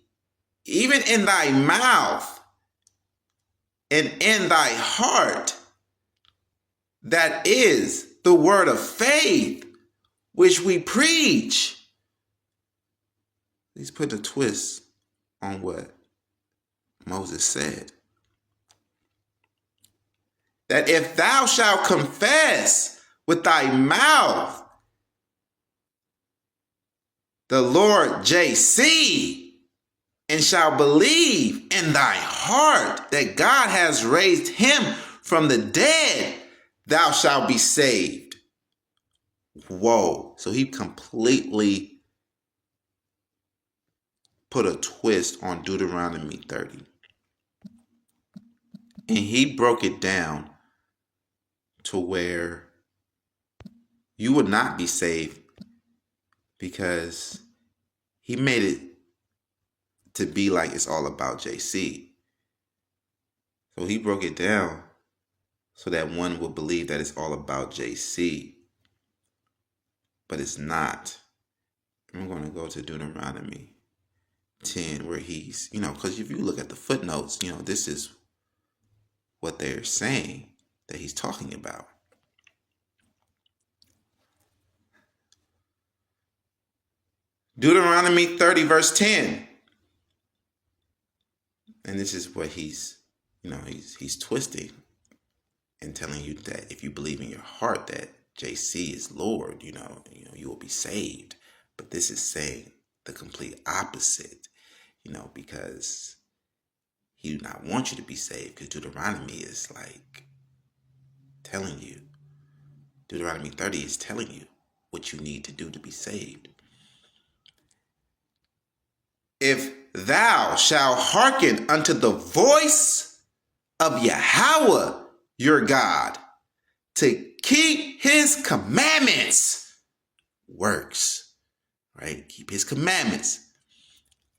even in thy mouth and in thy heart. That is the word of faith which we preach. He's put a twist on what Moses said. That if thou shalt confess with thy mouth the Lord JC, and shall believe in thy heart that God has raised him from the dead, thou shalt be saved. Whoa. So he completely put a twist on Deuteronomy 30. And he broke it down to where you would not be saved, because he made it to be like it's all about JC. So he broke it down so that one will believe that it's all about JC. But it's not. I'm going to go to Deuteronomy 10 where he's, because if you look at the footnotes, this is what they're saying that he's talking about. Deuteronomy 30 verse 10. And this is what he's twisting and telling you that if you believe in your heart that JC is Lord, you will be saved. But this is saying the complete opposite, because he do not want you to be saved, because Deuteronomy is like telling you. Deuteronomy 30 is telling you what you need to do to be saved. If thou shalt hearken unto the voice of Yahweh your God, to keep his commandments, works, right? Keep his commandments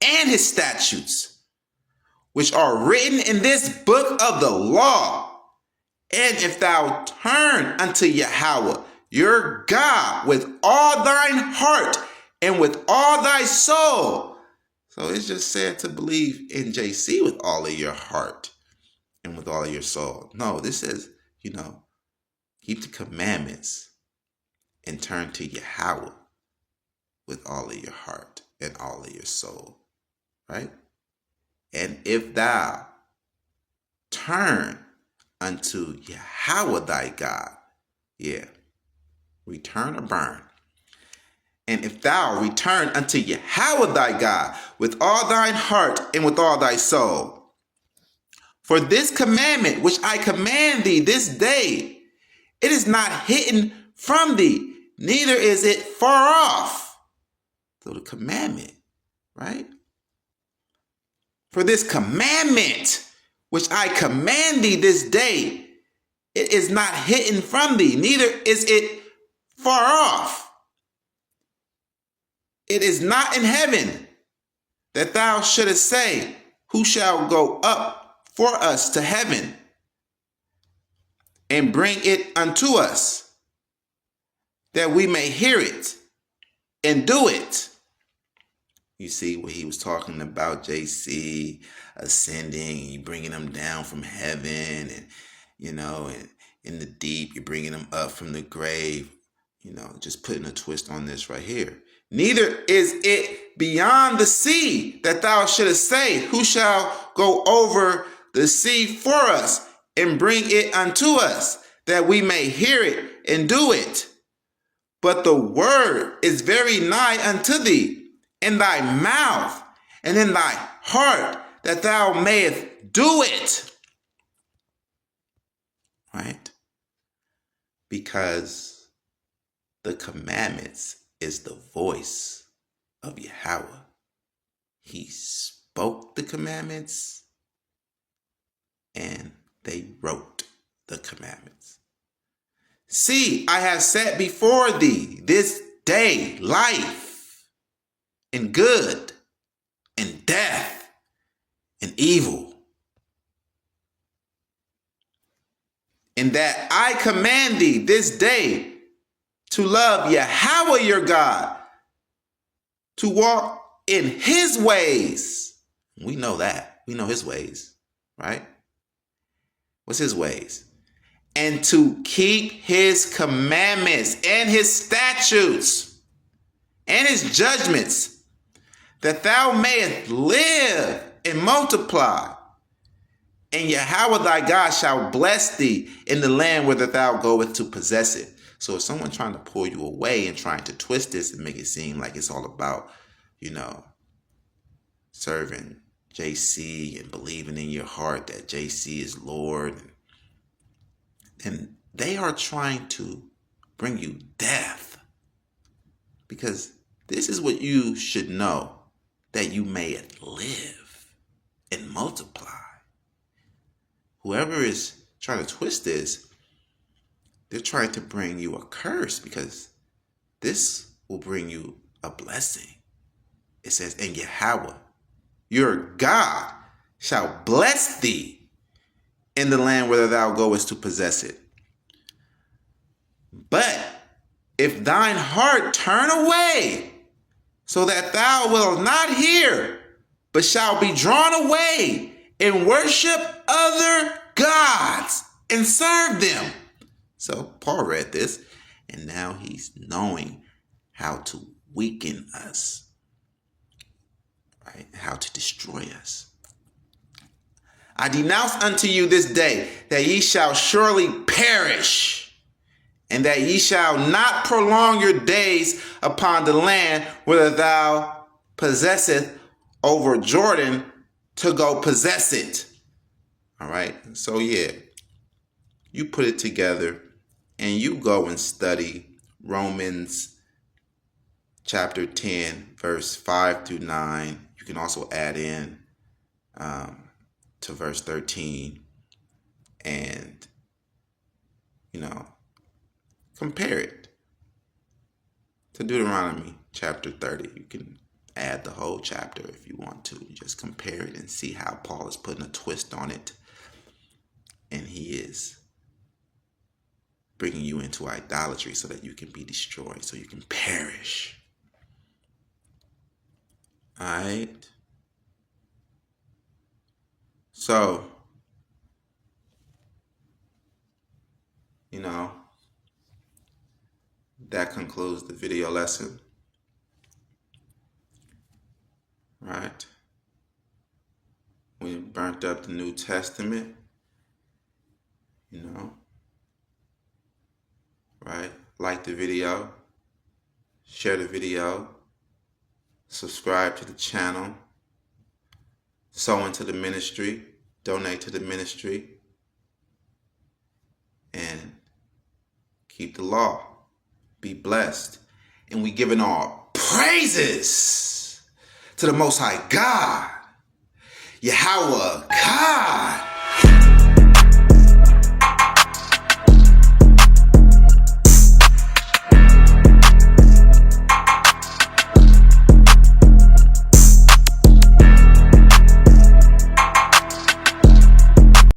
and his statutes, which are written in this book of the law. And if thou turn unto Yahweh your God with all thine heart and with all thy soul. So it's just said to believe in JC with all of your heart and with all of your soul. No, this says, keep the commandments and turn to Yahweh with all of your heart and all of your soul, right? And if thou turn unto Yahweh thy God, return or burn. And if thou return unto Yahweh thy God with all thine heart and with all thy soul, for this commandment which I command thee this day, it is not hidden from thee, neither is it far off. So the commandment, right? For this commandment which I command thee this day, it is not hidden from thee, neither is it far off. It is not in heaven, that thou shouldest say, who shall go up for us to heaven and bring it unto us, that we may hear it and do it. You see what he was talking about, JC, ascending, and you bringing them down from heaven, and, and in the deep, you're bringing them up from the grave, just putting a twist on this right here. Neither is it beyond the sea, that thou shouldest say, who shall go over the sea for us and bring it unto us, that we may hear it and do it. But the word is very nigh unto thee, in thy mouth and in thy heart, that thou mayest do it. Right? Because the commandments is the voice of Yahweh. He spoke the commandments and they wrote the commandments. See, I have set before thee this day life and good and death and evil. And that I command thee this day to love Yahweh your God, to walk in his ways. We know that. We know his ways, right? What's his ways? And to keep his commandments and his statutes and his judgments, that thou mayest live and multiply. And Yahweh thy God shall bless thee in the land whither thou goest to possess it. So if someone's trying to pull you away and trying to twist this and make it seem like it's all about, serving JC and believing in your heart that JC is Lord, and they are trying to bring you death. Because this is what you should know, that you may live and multiply. Whoever is trying to twist this, they're trying to bring you a curse, because this will bring you a blessing. It says, and Yahweh, your God, shall bless thee in the land whither thou goest to possess it. But if thine heart turn away, so that thou wilt not hear, but shall be drawn away and worship other gods and serve them. So Paul read this, and now he's knowing how to weaken us, right? How to destroy us. I denounce unto you this day that ye shall surely perish, and that ye shall not prolong your days upon the land whither thou possesseth over Jordan to go possess it. All right. So you put it together and you go and study Romans chapter 10, verse 5 through 9. You can also add in to verse 13 and, compare it to Deuteronomy chapter 30. You can add the whole chapter if you want to. Just compare it and see how Paul is putting a twist on it. And he is bringing you into idolatry so that you can be destroyed, so you can perish. All right? So, that concludes the video lesson. Right? We burnt up the New Testament. Right? Like the video. Share the video. Subscribe to the channel. Sow into the ministry. Donate to the ministry. And keep the law. Be blessed. And we giving all praises to the Most High God. Yahweh God.